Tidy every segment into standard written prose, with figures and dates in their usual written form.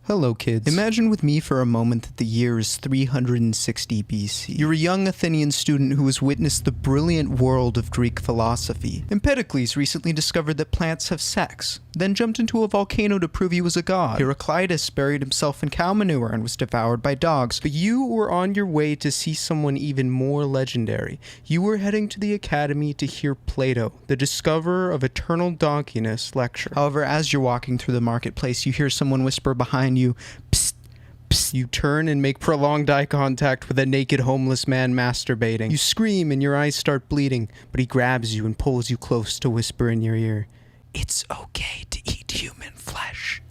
Hello kids. Imagine with me for a moment that the year is 360 BC. You're a young Athenian student who has witnessed the brilliant world of Greek philosophy. Empedocles recently discovered that plants have sex, then jumped into a volcano to prove he was a god. Heraclitus buried himself in cow manure and was devoured by dogs. But you were on your way to see someone even more legendary. You were heading to the academy to hear Plato, the discoverer of eternal dogginess, lecture. However, as you're walking through the marketplace, you hear someone whisper behind you, "Psst, psst." You turn and make prolonged eye contact with a naked homeless man masturbating. You scream and your eyes start bleeding, but he grabs you and pulls you close to whisper in your ear, "It's okay to eat human flesh."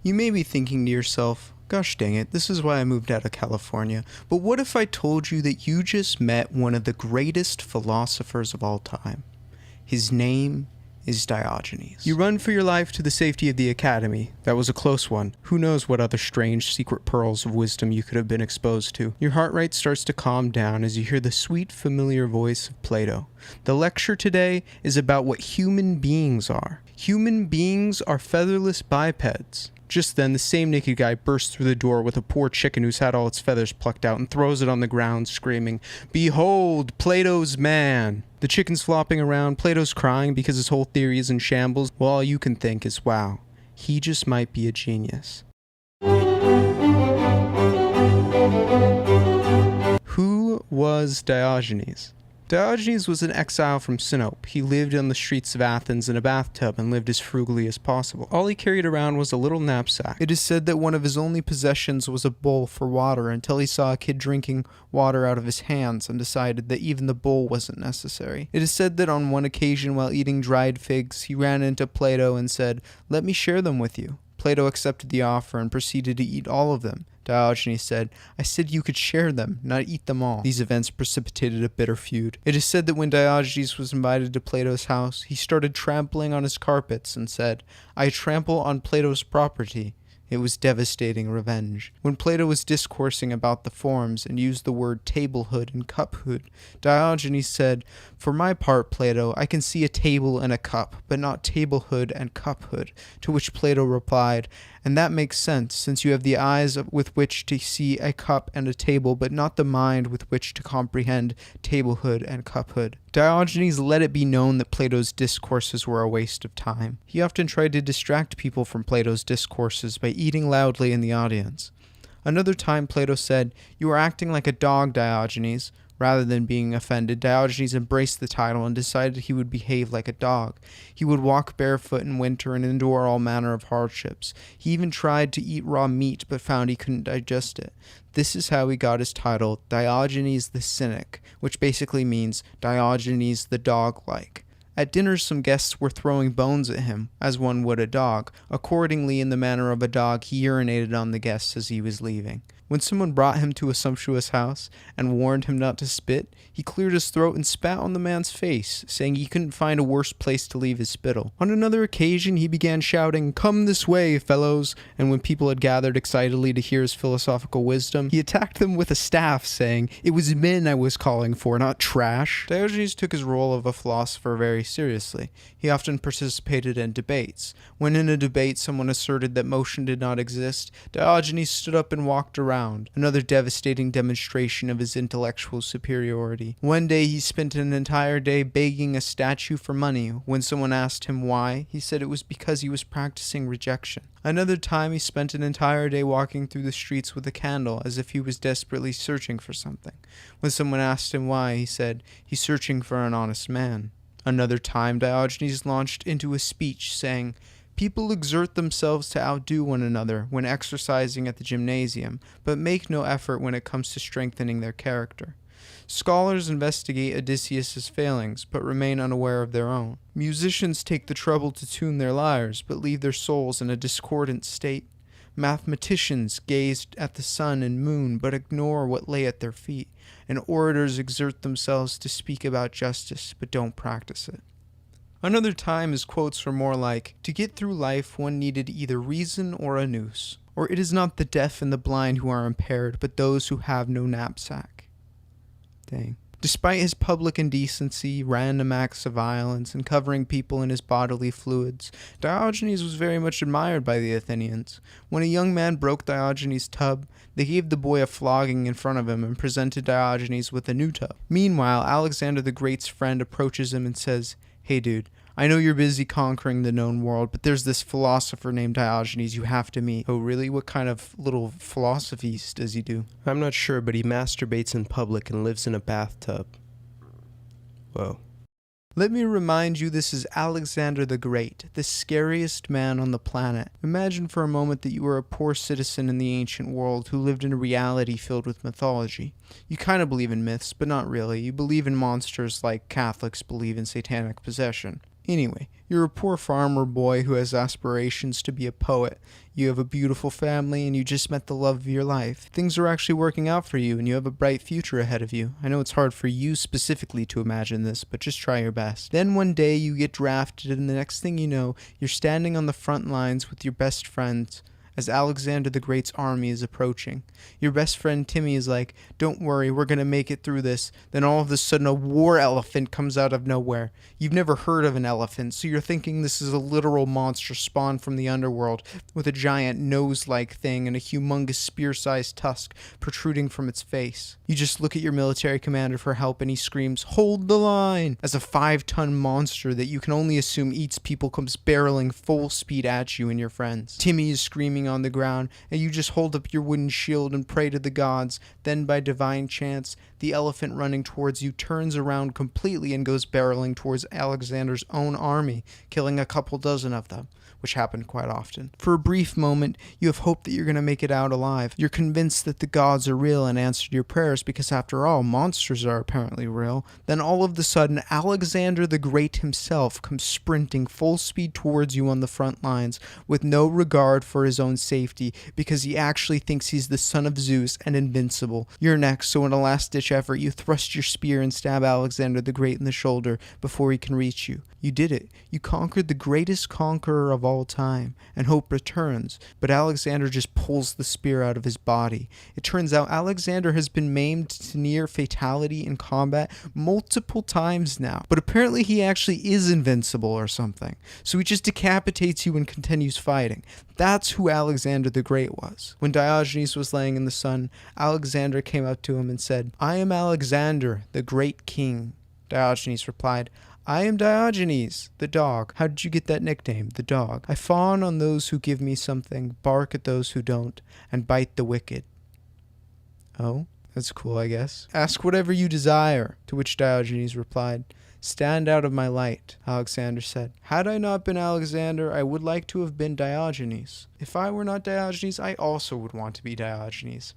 You may be thinking to yourself, gosh dang it, this is why I moved out of California. But what if I told you that you just met one of the greatest philosophers of all time? His name is Diogenes. You run for your life to the safety of the academy. That was a close one. Who knows what other strange secret pearls of wisdom you could have been exposed to. Your heart rate starts to calm down as you hear the sweet, familiar voice of Plato. The lecture today is about what human beings are. Human beings are featherless bipeds. Just then, the same naked guy bursts through the door with a poor chicken who's had all its feathers plucked out and throws it on the ground, screaming, "Behold, Plato's man!" The chicken's flopping around, Plato's crying because his whole theory is in shambles, while all you can think is, wow, he just might be a genius. Who was Diogenes? Diogenes was an exile from Sinope. He lived on the streets of Athens in a bathtub and lived as frugally as possible. All he carried around was a little knapsack. It is said that one of his only possessions was a bowl for water until he saw a kid drinking water out of his hands and decided that even the bowl wasn't necessary. It is said that on one occasion while eating dried figs, he ran into Plato and said, "Let me share them with you." Plato accepted the offer and proceeded to eat all of them. Diogenes said, "I said you could share them, not eat them all." These events precipitated a bitter feud. It is said that when Diogenes was invited to Plato's house, he started trampling on his carpets and said, "I trample on Plato's property." It was devastating revenge. When Plato was discoursing about the forms and used the word tablehood and cuphood, Diogenes said, "For my part, Plato, I can see a table and a cup, but not tablehood and cuphood." To which Plato replied, "And that makes sense, since you have the eyes with which to see a cup and a table, but not the mind with which to comprehend tablehood and cuphood." Diogenes let it be known that Plato's discourses were a waste of time. He often tried to distract people from Plato's discourses by eating loudly in the audience. Another time Plato said, "You are acting like a dog, Diogenes." Rather than being offended, Diogenes embraced the title and decided he would behave like a dog. He would walk barefoot in winter and endure all manner of hardships. He even tried to eat raw meat but found he couldn't digest it. This is how he got his title, Diogenes the Cynic, which basically means Diogenes the Dog-like. At dinner, some guests were throwing bones at him, as one would a dog. Accordingly, in the manner of a dog, he urinated on the guests as he was leaving. When someone brought him to a sumptuous house and warned him not to spit, he cleared his throat and spat on the man's face, saying he couldn't find a worse place to leave his spittle. On another occasion, he began shouting, "Come this way, fellows," and when people had gathered excitedly to hear his philosophical wisdom, he attacked them with a staff, saying, "It was men I was calling for, not trash." Diogenes took his role of a philosopher very seriously. He often participated in debates. When in a debate someone asserted that motion did not exist, Diogenes stood up and walked around, another devastating demonstration of his intellectual superiority. One day he spent an entire day begging a statue for money. When someone asked him why, he said it was because he was practicing rejection. Another time he spent an entire day walking through the streets with a candle as if he was desperately searching for something. When someone asked him why, he said, "He's searching for an honest man." Another time Diogenes launched into a speech saying, "People exert themselves to outdo one another when exercising at the gymnasium, but make no effort when it comes to strengthening their character. Scholars investigate Odysseus' failings, but remain unaware of their own. Musicians take the trouble to tune their lyres, but leave their souls in a discordant state. Mathematicians gaze at the sun and moon, but ignore what lay at their feet. And orators exert themselves to speak about justice, but don't practice it." Another time his quotes were more like, "To get through life one needed either reason or a noose," or "It is not the deaf and the blind who are impaired, but those who have no knapsack." Dang. Despite his public indecency, random acts of violence, and covering people in his bodily fluids, Diogenes was very much admired by the Athenians. When a young man broke Diogenes' tub, they gave the boy a flogging in front of him and presented Diogenes with a new tub. Meanwhile, Alexander the Great's friend approaches him and says, "Hey dude, I know you're busy conquering the known world, but there's this philosopher named Diogenes you have to meet." "Oh, really? What kind of little philosophies does he do?" I'm not sure, but he masturbates in public and lives in a bathtub. Whoa. Let me remind you, this is Alexander the Great, the scariest man on the planet. Imagine for a moment that you were a poor citizen in the ancient world who lived in a reality filled with mythology. You kind of believe in myths, but not really. You believe in monsters like Catholics believe in satanic possession. Anyway, you're a poor farmer boy who has aspirations to be a poet. You have a beautiful family and you just met the love of your life. Things are actually working out for you and you have a bright future ahead of you. I know it's hard for you specifically to imagine this, but just try your best. Then one day you get drafted and the next thing you know, you're standing on the front lines with your best friends as Alexander the Great's army is approaching. Your best friend Timmy is like, "Don't worry, we're gonna make it through this." Then all of a sudden a war elephant comes out of nowhere. You've never heard of an elephant, so you're thinking this is a literal monster spawned from the underworld with a giant nose-like thing and a humongous spear-sized tusk protruding from its face. You just look at your military commander for help and he screams, "Hold the line!" as a 5-ton monster that you can only assume eats people comes barreling full speed at you and your friends. Timmy is screaming on the ground, and you just hold up your wooden shield and pray to the gods. Then by divine chance, the elephant running towards you turns around completely and goes barreling towards Alexander's own army, killing a couple dozen of them, which happened quite often. For a brief moment, you have hope that you're going to make it out alive. You're convinced that the gods are real and answered your prayers because after all, monsters are apparently real. Then all of a sudden, Alexander the Great himself comes sprinting full speed towards you on the front lines with no regard for his own safety because he actually thinks he's the son of Zeus and invincible. You're next, so in a last-ditch effort, you thrust your spear and stab Alexander the Great in the shoulder before he can reach you. You did it. You conquered the greatest conqueror of all time, and hope returns, but Alexander just pulls the spear out of his body. It turns out Alexander has been maimed to near fatality in combat multiple times now, but apparently he actually is invincible or something, so he just decapitates you and continues fighting. That's who Alexander the Great was. When Diogenes was laying in the sun, Alexander came up to him and said, "I am Alexander, the great king." Diogenes replied, "I am Diogenes, the dog." "How did you get that nickname, the dog?" "I fawn on those who give me something, bark at those who don't, and bite the wicked." "Oh, that's cool, I guess." "Ask whatever you desire," to which Diogenes replied. "Stand out of my light," Alexander said. "Had I not been Alexander, I would like to have been Diogenes. If I were not Diogenes, I also would want to be Diogenes."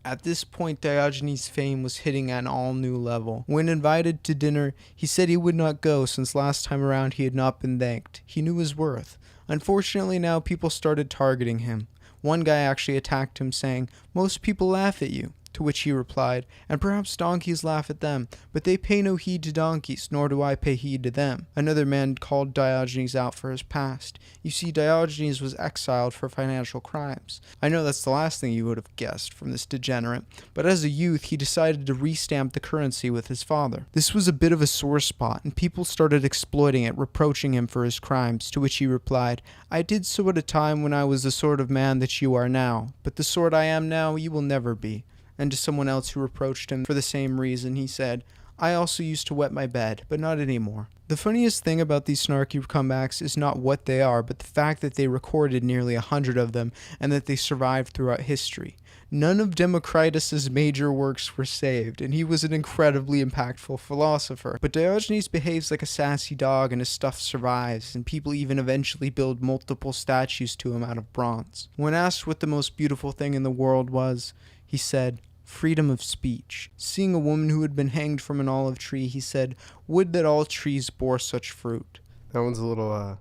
At this point, Diogenes' fame was hitting an all-new level. When invited to dinner, he said he would not go since last time around he had not been thanked. He knew his worth. Unfortunately, now people started targeting him. One guy actually attacked him, saying, "Most people laugh at you." To which he replied, "And perhaps donkeys laugh at them, but they pay no heed to donkeys, nor do I pay heed to them." Another man called Diogenes out for his past. You see, Diogenes was exiled for financial crimes. I know that's the last thing you would have guessed from this degenerate, but as a youth he decided to restamp the currency with his father. This was a bit of a sore spot, and people started exploiting it, reproaching him for his crimes, to which he replied, "I did so at a time when I was the sort of man that you are now, but the sort I am now you will never be." And to someone else who reproached him for the same reason, he said, "I also used to wet my bed, but not anymore." The funniest thing about these snarky comebacks is not what they are, but the fact that they recorded nearly 100 of them and that they survived throughout history. None of Democritus's major works were saved, and he was an incredibly impactful philosopher. But Diogenes behaves like a sassy dog and his stuff survives, and people even eventually build multiple statues to him out of bronze. When asked what the most beautiful thing in the world was, he said, "Freedom of speech." Seeing a woman who had been hanged from an olive tree, he said, "Would that all trees bore such fruit." That one's a little,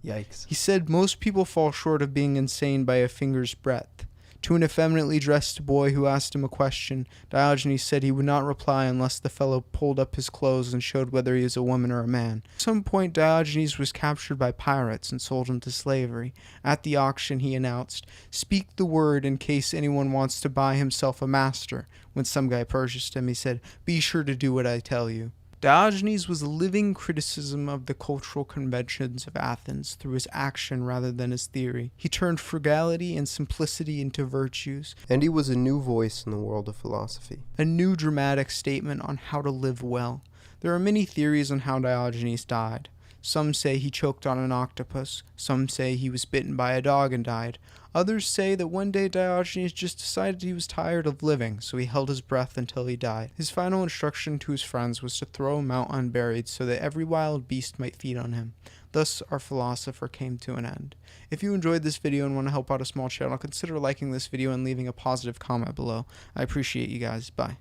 yikes. He said, "Most people fall short of being insane by a finger's breadth." To an effeminately dressed boy who asked him a question, Diogenes said he would not reply unless the fellow pulled up his clothes and showed whether he was a woman or a man. At some point, Diogenes was captured by pirates and sold into slavery. At the auction, he announced, "Speak the word in case anyone wants to buy himself a master." When some guy purchased him, he said, "Be sure to do what I tell you." Diogenes was a living criticism of the cultural conventions of Athens through his action rather than his theory. He turned frugality and simplicity into virtues, And he was a new voice in the world of philosophy. a new dramatic statement on how to live well. There are many theories on how Diogenes died. Some say he choked on an octopus. Some say he was bitten by a dog and died. Others say that one day Diogenes just decided he was tired of living, so he held his breath until he died. His final instruction to his friends was to throw him out unburied so that every wild beast might feed on him. Thus, our philosopher came to an end. If you enjoyed this video and want to help out a small channel, consider liking this video and leaving a positive comment below. I appreciate you guys. Bye.